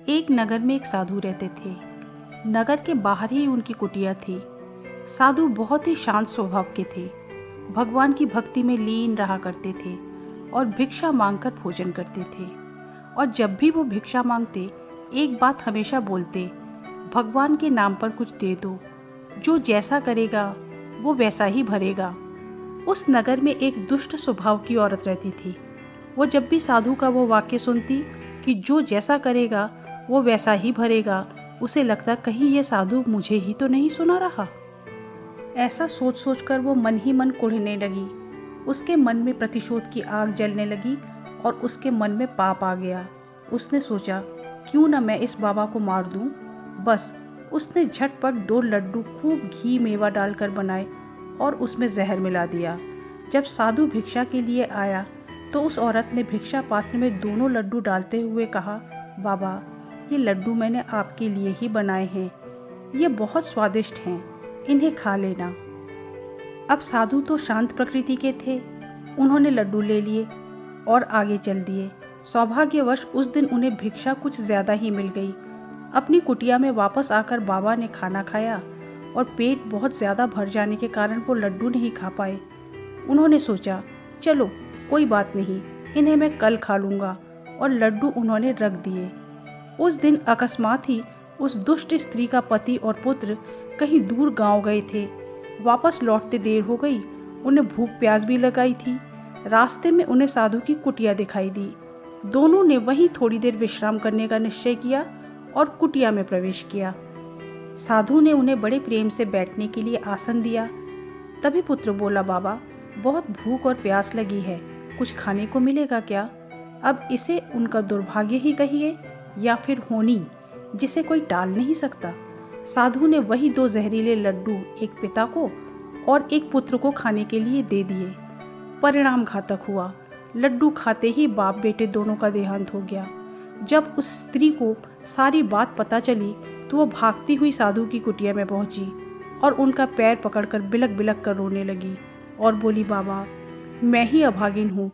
एक नगर में एक साधु रहते थे। नगर के बाहर ही उनकी कुटिया थी। साधु बहुत ही शांत स्वभाव के थे। भगवान की भक्ति में लीन रहा करते थे और भिक्षा मांगकर भोजन करते थे। और जब भी वो भिक्षा मांगते एक बात हमेशा बोलते, भगवान के नाम पर कुछ दे दो, जो जैसा करेगा वो वैसा ही भरेगा। उस नगर में एक दुष्ट स्वभाव की औरत रहती थी। वो जब भी साधु का वो वाक्य सुनती कि जो जैसा करेगा वो वैसा ही भरेगा, उसे लगता कहीं ये साधु मुझे ही तो नहीं सुना रहा। ऐसा सोच सोच कर वो मन ही मन कुढ़ने लगी। उसके मन में प्रतिशोध की आग जलने लगी और उसके मन में पाप आ गया। उसने सोचा, क्यों न मैं इस बाबा को मार दूं। बस उसने झटपट 2 लड्डू खूब घी मेवा डालकर बनाए और उसमें जहर मिला दिया। जब साधु भिक्षा के लिए आया तो उस औरत ने भिक्षा पात्र में दोनों लड्डू डालते हुए कहा, बाबा, ये लड्डू मैंने आपके लिए ही बनाए हैं। ये बहुत स्वादिष्ट हैं, इन्हें खा लेना। अब साधु तो शांत प्रकृति के थे। उन्होंने लड्डू ले लिए और आगे चल दिए। सौभाग्यवश उस दिन उन्हें भिक्षा कुछ ज्यादा ही मिल गई। अपनी कुटिया में वापस आकर बाबा ने खाना खाया और पेट बहुत ज्यादा भर जाने के कारण वो लड्डू नहीं खा पाए। उन्होंने सोचा, चलो कोई बात नहीं, इन्हें मैं कल खा लूँगा, और लड्डू उन्होंने रख दिए। उस दिन अकस्मात ही उस दुष्ट स्त्री का पति और पुत्र कहीं दूर गांव गए थे। वापस लौटते देर हो गई। उन्हें भूख प्यास भी लगाई थी। रास्ते में उन्हें साधु की कुटिया दिखाई दी। दोनों ने वहीं थोड़ी देर विश्राम करने का निश्चय किया और कुटिया में प्रवेश किया। साधु ने उन्हें बड़े प्रेम से बैठने के लिए आसन दिया। तभी पुत्र बोला, बाबा, बहुत भूख और प्यास लगी है, कुछ खाने को मिलेगा क्या? अब इसे उनका दुर्भाग्य ही कहिए या फिर होनी, जिसे कोई टाल नहीं सकता। साधु ने वही 2 जहरीले लड्डू एक पिता को और एक पुत्र को खाने के लिए दे दिए। परिणाम घातक हुआ। लड्डू खाते ही बाप बेटे दोनों का देहांत हो गया। जब उस स्त्री को सारी बात पता चली तो वो भागती हुई साधु की कुटिया में पहुंची और उनका पैर पकड़कर बिलक बिलक कर रोने लगी और बोली, बाबा, मैं ही अभागिन हूँ।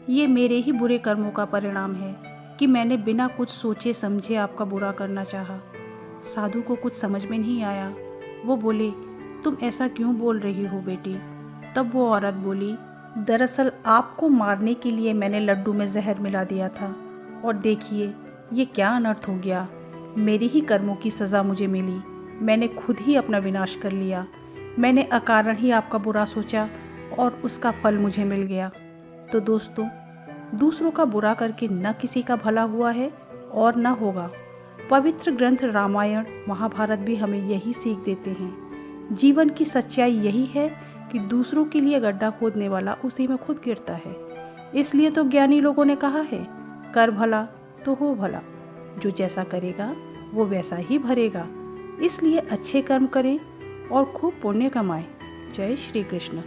ये मेरे ही बुरे कर्मों का परिणाम है कि मैंने बिना कुछ सोचे समझे आपका बुरा करना चाहा। साधु को कुछ समझ में नहीं आया। वो बोले, तुम ऐसा क्यों बोल रही हो बेटी? तब वो औरत बोली, दरअसल आपको मारने के लिए मैंने लड्डू में जहर मिला दिया था, और देखिए ये क्या अनर्थ हो गया। मेरी ही कर्मों की सज़ा मुझे मिली। मैंने खुद ही अपना विनाश कर लिया। मैंने अकारण ही आपका बुरा सोचा और उसका फल मुझे मिल गया। तो दोस्तों, दूसरों का बुरा करके न किसी का भला हुआ है और न होगा। पवित्र ग्रंथ रामायण महाभारत भी हमें यही सीख देते हैं। जीवन की सच्चाई यही है कि दूसरों के लिए गड्ढा खोदने वाला उसी में खुद गिरता है। इसलिए तो ज्ञानी लोगों ने कहा है, कर भला तो हो भला, जो जैसा करेगा वो वैसा ही भरेगा। इसलिए अच्छे कर्म करें और खूब पुण्य कमाएं। जय श्री कृष्ण।